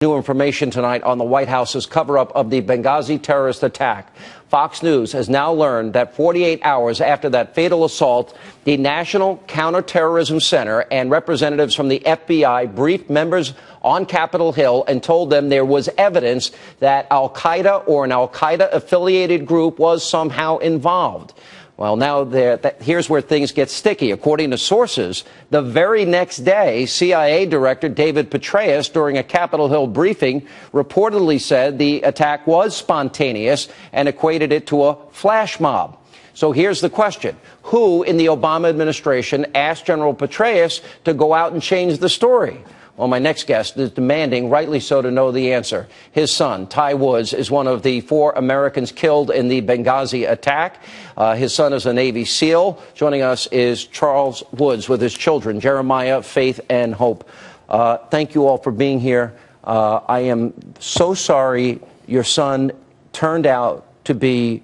New information tonight on the White House's cover-up of the Benghazi terrorist attack. Fox News has now learned that 48 hours after that fatal assault, the National Counterterrorism Center and representatives from the FBI briefed members on Capitol Hill and told them there was evidence that al-Qaeda or an al-Qaeda-affiliated group was somehow involved. Well, now here's where things get sticky. According to sources, the very next day, CIA Director David Petraeus, during a Capitol Hill briefing, reportedly said the attack was spontaneous and equated it to a flash mob. So here's the question. Who in the Obama administration asked General Petraeus to go out and change the story? Well, my next guest is demanding, rightly so, to know the answer. His son, Ty Woods, is one of the 4 Americans killed in the Benghazi attack. His son is a Navy SEAL. Joining us is Charles Woods with his children, Jeremiah, Faith, and Hope. Thank you all for being here. I am so sorry your son turned out to be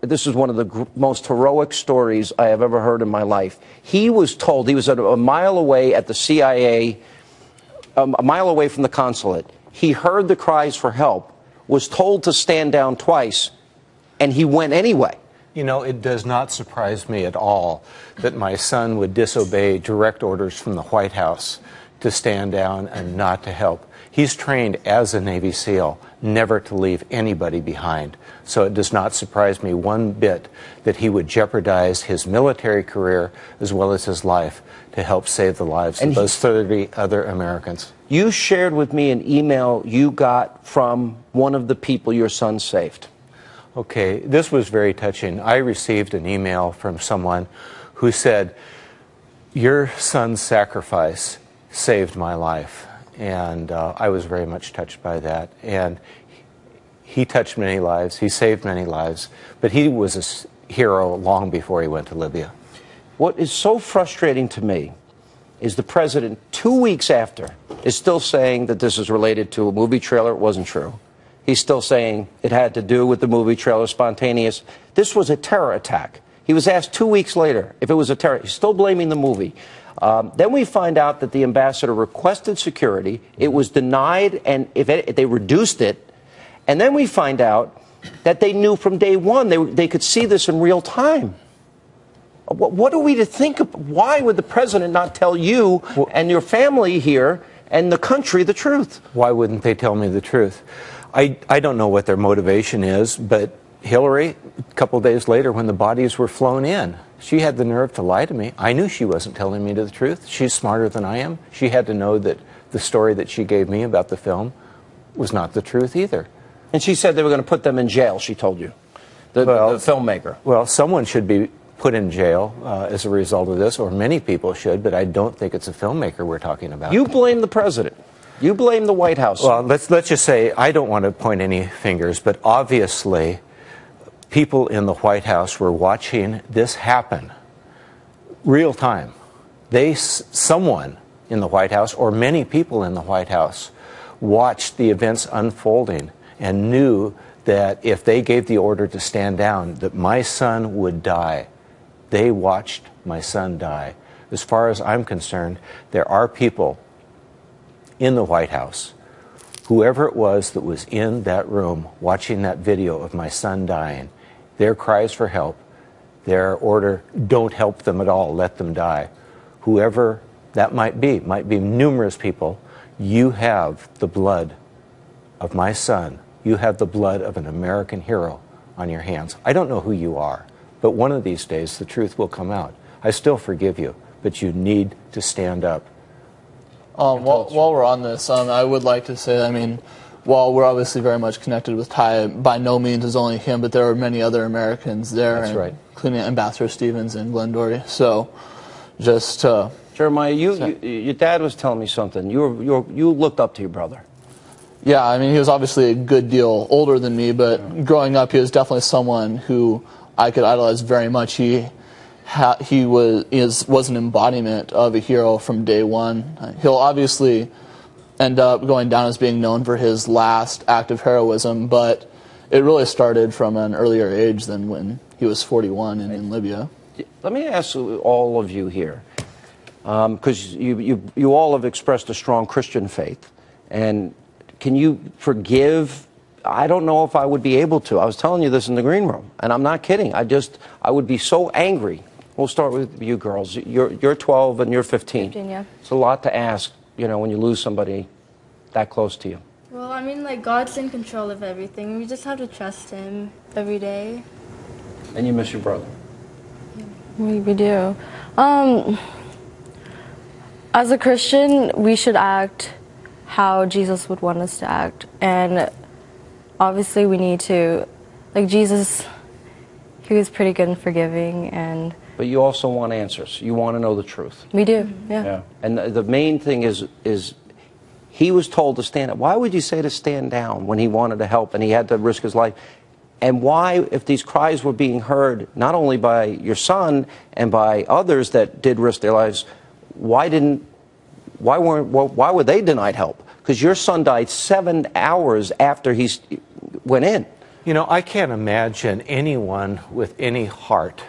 this is one of the most heroic stories I have ever heard in my life. He was told, he was a mile away at the CIA, a mile away from the consulate. He heard the cries for help, was told to stand down twice, and he went anyway. You know, it does not surprise me at all that my son would disobey direct orders from the White House to stand down and not to help. He's trained as a Navy SEAL never to leave anybody behind. So it does not surprise me one bit that he would jeopardize his military career as well as his life to help save the lives of those 30 other Americans. You shared with me an email you got from one of the people your son saved. Okay, this was very touching. I received an email from someone who said, "Your son's sacrifice saved my life." And I was very much touched by that. And he touched many lives. He saved many lives. But he was a hero long before he went to Libya. What is so frustrating to me is the president, 2 weeks after, is still saying that this is related to a movie trailer. It wasn't true. He's still saying it had to do with the movie trailer, spontaneous. This was a terror attack. He was asked 2 weeks later if it was a terror. He's still blaming the movie. Then we find out that the ambassador requested security. It was denied, and they reduced it. And then we find out that they knew from day one. They could see this in real time. What are we to think of? Why would the president not tell you and your family here and the country the truth? Why wouldn't they tell me the truth? I don't know what their motivation is, but Hillary, a couple days later when the bodies were flown in, she had the nerve to lie to me. I knew she wasn't telling me the truth. She's smarter than I am. She had to know that the story that she gave me about the film was not the truth either. And she said they were going to put them in jail, she told you, the filmmaker. Well, someone should be put in jail as a result of this, or many people should, but I don't think it's a filmmaker we're talking about. You blame the president. You blame the White House. Well, let's just say, I don't want to point any fingers, but obviously people in the White House were watching this happen real time. Someone in the White House, or many people in the White House, watched the events unfolding and knew that if they gave the order to stand down, that my son would die. They watched my son die. As far as I'm concerned, there are people in the White House, whoever it was that was in that room watching that video of my son dying, their cries for help, their order, don't help them at all, let them die. Whoever that might be numerous people. You have the blood of my son. You have the blood of an American hero on your hands. I don't know who you are, but one of these days the truth will come out. I still forgive you, but you need to stand up. While we're on this, I would like to say, I mean, while we're obviously very much connected with Ty, by no means is only him, but there are many other Americans there. That's right. Including Ambassador Stevens and Glenn Doherty. So, just Jeremiah, your dad was telling me something. You looked up to your brother. Yeah, I mean, he was obviously a good deal older than me, but growing up, he was definitely someone who I could idolize very much. He was an embodiment of a hero from day one. He'll obviously end up going down as being known for his last act of heroism, but it really started from an earlier age than when he was 41 and in Libya. Let me ask all of you here, because you all have expressed a strong Christian faith, and can you forgive? I don't know if I would be able to. I was telling you this in the green room, and I'm not kidding. I would be so angry. We'll start with you girls. You're 12 and you're 15. 15, yeah. It's a lot to ask, when you lose somebody that close to you. Well, I mean, like, God's in control of everything. We just have to trust him every day. And you miss your brother. We do. As a Christian, we should act how Jesus would want us to act. And obviously we need to, like Jesus, he was pretty good and forgiving. But you also want answers. You want to know the truth. We do, yeah. And the main thing is he was told to stand up. Why would you say to stand down when he wanted to help and he had to risk his life? And why, if these cries were being heard not only by your son and by others that did risk their lives, why were they denied help? Because your son died 7 hours after he went in. I can't imagine anyone with any heart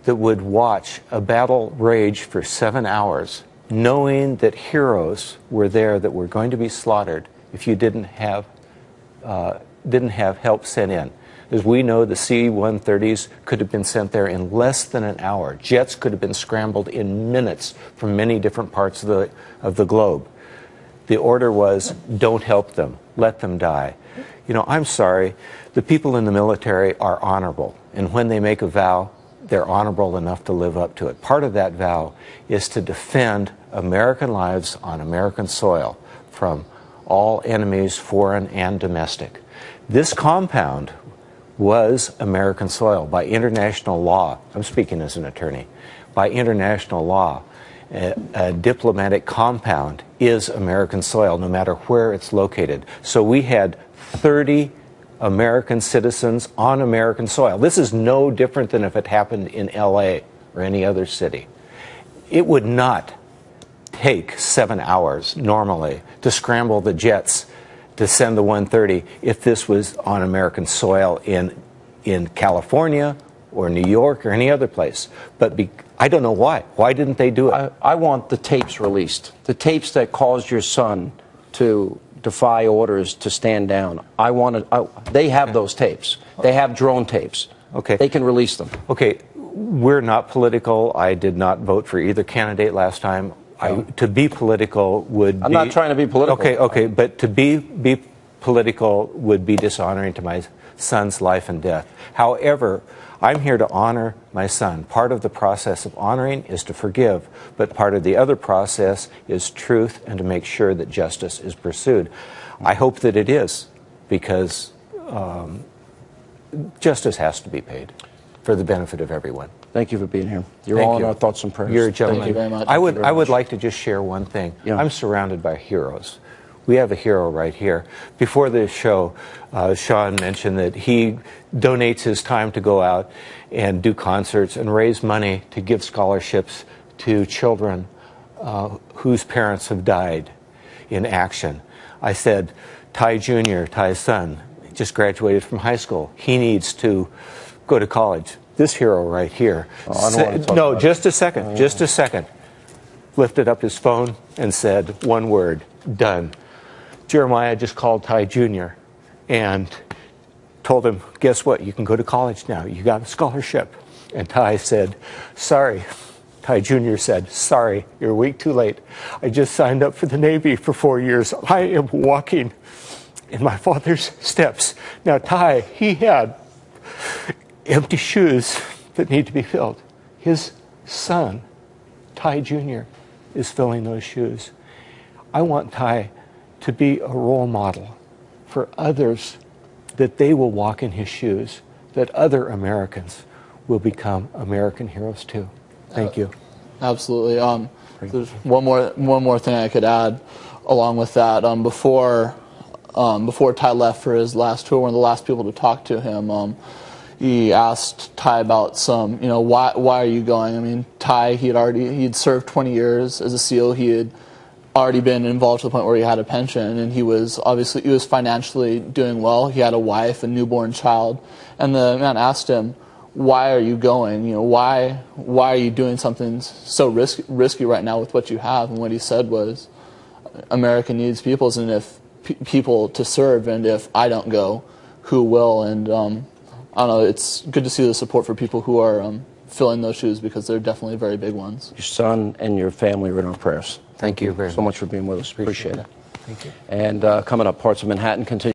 that would watch a battle rage for 7 hours, knowing that heroes were there that were going to be slaughtered if you didn't have help sent in. As we know, the C-130s could have been sent there in less than an hour. Jets could have been scrambled in minutes from many different parts of the globe. The order was, don't help them, let them die. I'm sorry, the people in the military are honorable, and when they make a vow, they're honorable enough to live up to it. Part of that vow is to defend American lives on American soil from all enemies, foreign and domestic. This compound was American soil by international law. I'm speaking as an attorney. By international law, a diplomatic compound is American soil, no matter where it's located. So we had 30 American citizens on American soil. This is no different than if it happened in L.A. or any other city. It would not take 7 hours normally to scramble the jets to send the 130 if this was on American soil in California or New York or any other place. But I don't know why. Why didn't they do it? I want the tapes released. The tapes that caused your son to defy orders to stand down. They have those tapes. They have drone tapes. Okay. They can release them. Okay. We're not political. I did not vote for either candidate last time. To be political would be... I'm not trying to be political. Okay, but to be political would be dishonoring to my son's life and death. However, I'm here to honor my son. Part of the process of honoring is to forgive, but part of the other process is truth and to make sure that justice is pursued. I hope that it is, because justice has to be paid for the benefit of everyone. Thank you for being here. You're all in our thoughts and prayers. You're a gentleman. Thank you very much. I would like to just share one thing. Yeah. I'm surrounded by heroes. We have a hero right here. Before the show, Sean mentioned that he donates his time to go out and do concerts and raise money to give scholarships to children whose parents have died in action. I said, Ty Jr., Ty's son, just graduated from high school. He needs to go to college. This hero right here. Just a second. Lifted up his phone and said one word, done. Jeremiah just called Ty Jr. and told him, guess what? You can go to college now. You got a scholarship. And Ty said, sorry. Ty Jr. said, sorry, you're a week too late. I just signed up for the Navy for 4 years. I am walking in my father's steps. Now, Ty, he had empty shoes that need to be filled. His son, Ty Jr., is filling those shoes. I want Ty to be a role model for others, that they will walk in his shoes, that other Americans will become American heroes too. Thank you. Absolutely. There's one more thing I could add along with that. Before Ty left for his last tour, one of the last people to talk to him, he asked Ty about why are you going? I mean, Ty, he'd served 20 years as a SEAL. He had already been involved to the point where he had a pension, and he was financially doing well. He had a wife, a newborn child, and the man asked him, why are you going? Why are you doing something so risky right now with what you have? And what he said was, America needs peoples, and people to serve, and if I don't go, who will? And I don't know, it's good to see the support for people who are filling those shoes, because they're definitely very big ones. Your son and your family are in our prayers. Thank you very so much for being with us. Appreciate it. Thank you. And coming up, parts of Manhattan continue.